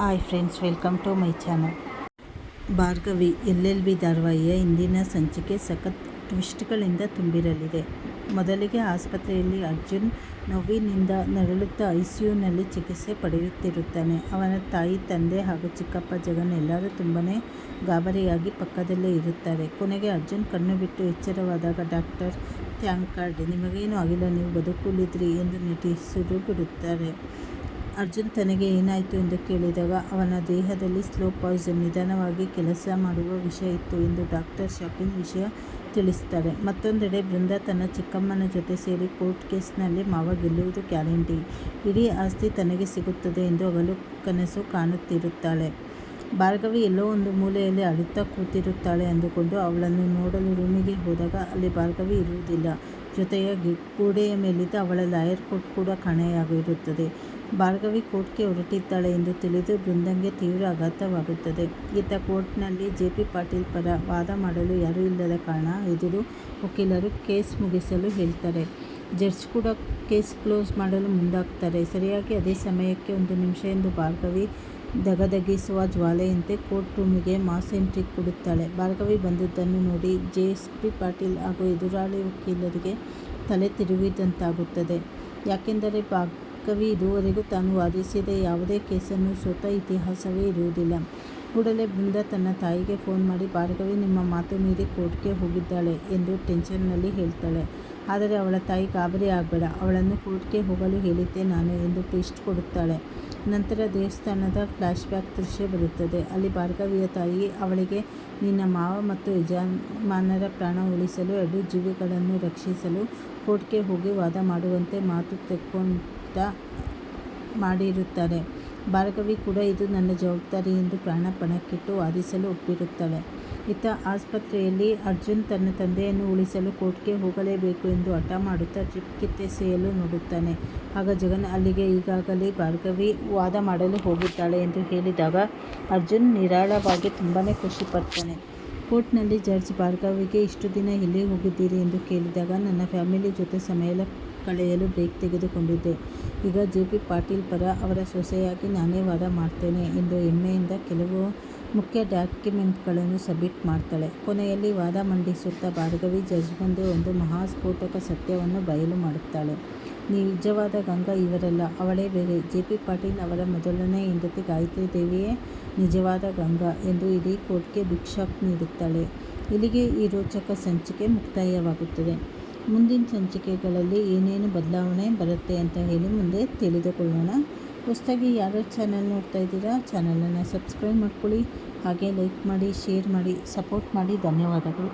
Hi friends, welcome to my channel. Bhargavi LLB ಧಾರಾವಾಹಿಯ ಇಂದಿನ ಸಂಚಿಕೆ ಸಖತ್ ಟ್ವಿಸ್ಟ್ಗಳಿಂದ ತುಂಬಿರಲಿದೆ. ಮೊದಲಿಗೆ ಆಸ್ಪತ್ರೆಯಲ್ಲಿ ಅರ್ಜುನ್ ನೋವಿನಿಂದ ನರಳುತ್ತಾ ICUನಲ್ಲಿ ಚಿಕಿತ್ಸೆ ಪಡೆಯುತ್ತಿರುತ್ತಾನೆ. ಅವನ ತಾಯಿ, ತಂದೆ ಹಾಗೂ ಚಿಕ್ಕಪ್ಪ ಜಗನ್ ಎಲ್ಲರೂ ತುಂಬಾ ಗಾಬರಿಯಾಗಿ ಪಕ್ಕದಲ್ಲೇ ಇರುತ್ತಾರೆ. ಕೊನೆಗೆ ಅರ್ಜುನ್ ಕಣ್ಣು ಬಿಟ್ಟು ಎಚ್ಚರವಾದಾಗ ಡಾಕ್ಟರ್ ಥ್ಯಾಂಕ್ ಗಾಡ್, ನಿಮಗೇನೂ ಆಗಿಲ್ಲ, ನೀವು ಬದುಕುಳಿದ್ರಿ ಎಂದು ನಟಿಸಲು ಬಿಡುತ್ತಾರೆ. ಅರ್ಜುನ್ ತನಗೆ ಏನಾಯಿತು ಎಂದು ಕೇಳಿದಾಗ ಅವನ ದೇಹದಲ್ಲಿ ಸ್ಲೋ ಪಾಯ್ಸನ್, ನಿಧಾನವಾಗಿ ಕೆಲಸ ಮಾಡುವ ವಿಷ ಇತ್ತು ಎಂದು ಡಾಕ್ಟರ್ ಶಾಕಿಂಗ್ ವಿಷಯ ತಿಳಿಸ್ತಾರೆ. ಮತ್ತೊಂದೆಡೆ ಬೃಂದಾ ತನ್ನ ಚಿಕ್ಕಮ್ಮನ ಜೊತೆ ಸೇರಿ ಕೋರ್ಟ್ ಕೇಸ್ನಲ್ಲಿ ಮಾವ ಗೆಲ್ಲುವುದು ಗ್ಯಾರಂಟಿ, ಇಡೀ ಆಸ್ತಿ ತನಗೆ ಸಿಗುತ್ತದೆ ಎಂದು ಹಗಲು ಕನಸು ಕಾಣುತ್ತಿರುತ್ತಾಳೆ. ಭಾರ್ಗವಿ ಎಲ್ಲೋ ಒಂದು ಮೂಲೆಯಲ್ಲಿ ಅಳುತ್ತಾ ಕೂತಿರುತ್ತಾಳೆ ಅಂದುಕೊಂಡು ಅವಳನ್ನು ನೋಡಲು ರೂಮಿಗೆ ಹೋದಾಗ ಅಲ್ಲಿ ಭಾರ್ಗವಿ ಇರುವುದಿಲ್ಲ. ಜೊತೆಯಾಗಿ ಗೋಡೆಯ ಮೇಲಿದ್ದ ಅವಳ ಲಾಯರ್ ಕೋಟ್ ಕೂಡ ಕಾಣೆಯಾಗಿರುತ್ತದೆ. ಭಾರ್ಗವಿ ಕೋರ್ಟ್ಗೆ ಹೊರಟಿದ್ದಾಳೆ ಎಂದು ತಿಳಿದು ಬೃಂದಂಗೆ ತೀವ್ರ ಆಘಾತವಾಗುತ್ತದೆ. ಇತ್ತ ಕೋರ್ಟ್ನಲ್ಲಿ JP ಪಾಟೀಲ್ ಪರ ವಾದ ಮಾಡಲು ಯಾರೂ ಇಲ್ಲದ ಕಾರಣ ಎದುರು ವಕೀಲರು ಕೇಸ್ ಮುಗಿಸಲು ಹೇಳ್ತಾರೆ. ಜಡ್ಜ್ ಕೂಡ ಕೇಸ್ ಕ್ಲೋಸ್ ಮಾಡಲು ಮುಂದಾಗ್ತಾರೆ. ಸರಿಯಾಗಿ ಅದೇ ಸಮಯಕ್ಕೆ 1 ನಿಮಿಷ ಎಂದು ಭಾರ್ಗವಿ ಧಗಧಗಿಸುವ ಜ್ವಾಲೆಯಂತೆ ಕೋರ್ಟ್ ರೂಮಿಗೆ ಮಾಸ್ ಎಂಟ್ರಿ ಕೊಡುತ್ತಾಳೆ. ಭಾರ್ಗವಿ ಬಂದುದನ್ನು ನೋಡಿ JP ಪಾಟೀಲ್ ಹಾಗೂ ಎದುರಾಳಿ ವಕೀಲರಿಗೆ ತಲೆ ತಿರುಗಿದಂತಾಗುತ್ತದೆ. ಯಾಕೆಂದರೆ ಭಾರ್ಗವಿ ಇದುವರೆಗೂ ತಾನು ವಾದಿಸಿದ ಯಾವುದೇ ಕೇಸನ್ನು ಸೋತ ಇತಿಹಾಸವೇ ಇರುವುದಿಲ್ಲ. ಕೂಡಲೇ ಬೃಂದಾ ತನ್ನ ತಾಯಿಗೆ ಫೋನ್ ಮಾಡಿ ಭಾರ್ಗವಿ ನಿಮ್ಮ ಮಾತು ಮೀರಿ ಕೋರ್ಟ್ಗೆ ಹೋಗಿದ್ದಾಳೆ ಎಂದು ಟೆನ್ಷನ್ನಲ್ಲಿ ಹೇಳ್ತಾಳೆ. ಆದರೆ ಅವಳ ತಾಯಿ ಗಾಬರಿ ಆಗಬೇಡ, ಅವಳನ್ನು ಕೋರ್ಟ್ಗೆ ಹೋಗಲು ಹೇಳಿದ್ದೆ ನಾನು ಎಂದು ಟ್ವಿಸ್ಟ್ ಕೊಡುತ್ತಾಳೆ. ನಂತರ ದೇವಸ್ಥಾನದ ಫ್ಲ್ಯಾಶ್ಬ್ಯಾಕ್ ದೃಶ್ಯ ಬರುತ್ತದೆ. ಅಲ್ಲಿ ಭಾರ್ಗವಿಯ ತಾಯಿ ಅವಳಿಗೆ ನಿನ್ನ ಮಾವ ಮತ್ತು ಯಜಮಾನರ ಪ್ರಾಣ ಉಳಿಸಲು 2 ಜೀವಗಳನ್ನು ರಕ್ಷಿಸಲು ಕೋರ್ಟ್ಗೆ ಹೋಗಿ ವಾದ ಮಾಡುವಂತೆ ಮಾತು ತೆಕ್ಕೊಂತ ಮಾಡಿರುತ್ತಾರೆ. ಭಾರ್ಗವಿ ಕೂಡ ಇದು ನನ್ನ ಜವಾಬ್ದಾರಿ ಎಂದು ಪ್ರಾಣ ಪಣಕ್ಕಿಟ್ಟು ವಾದಿಸಲು ಒಪ್ಪಿರುತ್ತಾಳೆ. ಇತ್ತ ಆಸ್ಪತ್ರೆಯಲ್ಲಿ ಅರ್ಜುನ್ ತನ್ನ ತಂದೆಯನ್ನು ಉಳಿಸಲು ಕೋರ್ಟ್ಗೆ ಹೋಗಲೇಬೇಕು ಎಂದು ಹಠ ಮಾಡುತ್ತಾ ಟ್ರಿಪ್ ಕಿತ್ತೆಸೆಯಲು ನೋಡುತ್ತಾನೆ. ಆಗ ಜಗನ್ ಅಲ್ಲಿಗೆ ಈಗಾಗಲೇ ಭಾರ್ಗವಿ ವಾದ ಮಾಡಲು ಹೋಗಿದ್ದಾಳೆ ಎಂದು ಹೇಳಿದಾಗ ಅರ್ಜುನ್ ನಿರಾಳವಾಗಿ ತುಂಬಾ ಖುಷಿ ಪಡ್ತಾನೆ. ಕೋರ್ಟ್ನಲ್ಲಿ ಜಡ್ಜ್ ಭಾರ್ಗವಿಗೆ ಇಷ್ಟು ದಿನ ಎಲ್ಲಿ ಹೋಗಿದ್ದೀರಿ ಎಂದು ಕೇಳಿದಾಗ ನನ್ನ ಫ್ಯಾಮಿಲಿ ಜೊತೆ ಸಮಯ ಕಳೆಯಲು ಬ್ರೇಕ್ ತೆಗೆದುಕೊಂಡಿದ್ದೆ. ಈಗ JP ಪಾಟೀಲ್ ಪರ ಅವರ ಸೊಸೆಯಾಗಿ ನಾನೇ ವಾದ ಮಾಡ್ತೇನೆ ಎಂದು ಹೆಮ್ಮೆಯಿಂದ ಕೆಲವು ಮುಖ್ಯ ಡಾಕ್ಯುಮೆಂಟ್ಗಳನ್ನು ಸಬ್ಮಿಟ್ ಮಾಡ್ತಾಳೆ. ಕೊನೆಯಲ್ಲಿ ವಾದ ಮಂಡಿಸುತ್ತಾ ಭಾರ್ಗವಿ ಜಡ್ಜ್ ಮುಂದೆ ಒಂದು ಮಹಾಸ್ಫೋಟಕ ಸತ್ಯವನ್ನು ಬಯಲು ಮಾಡುತ್ತಾಳೆ. ನಿಜವಾದ ಗಂಗಾ ಇವರಲ್ಲ, ಅವಳೇ ಬೇರೆ. JP ಪಾಟೀಲ್ ಅವರ ಮೊದಲನೇ ಹೆಂಡತಿ ಗಾಯತ್ರಿ ದೇವಿಯೇ ನಿಜವಾದ ಗಂಗಾ ಎಂದು ಇಡೀ ಕೋರ್ಟ್ಗೆ ಬಿಗ್ ಶಾಕ್ ನೀಡುತ್ತಾಳೆ. ಇಲ್ಲಿಗೆ ಈ ರೋಚಕ ಸಂಚಿಕೆ ಮುಕ್ತಾಯವಾಗುತ್ತದೆ. ಮುಂದಿನ ಸಂಚಿಕೆಗಳಲ್ಲಿ ಏನೇನು ಬದಲಾವಣೆ ಬರುತ್ತೆ ಅಂತ ಹೇಳಿ ಮುಂದೆ ತಿಳಿದುಕೊಳ್ಳೋಣ. ಹೊಸದಾಗಿ ಯಾರು ಚಾನಲ್ ನೋಡ್ತಾ ಇದ್ದೀರಾ, ಚಾನಲನ್ನು ಸಬ್ಸ್ಕ್ರೈಬ್ ಮಾಡ್ಕೊಳ್ಳಿ, ಹಾಗೆ ಲೈಕ್ ಮಾಡಿ, ಶೇರ್ ಮಾಡಿ, ಸಪೋರ್ಟ್ ಮಾಡಿ. ಧನ್ಯವಾದಗಳು.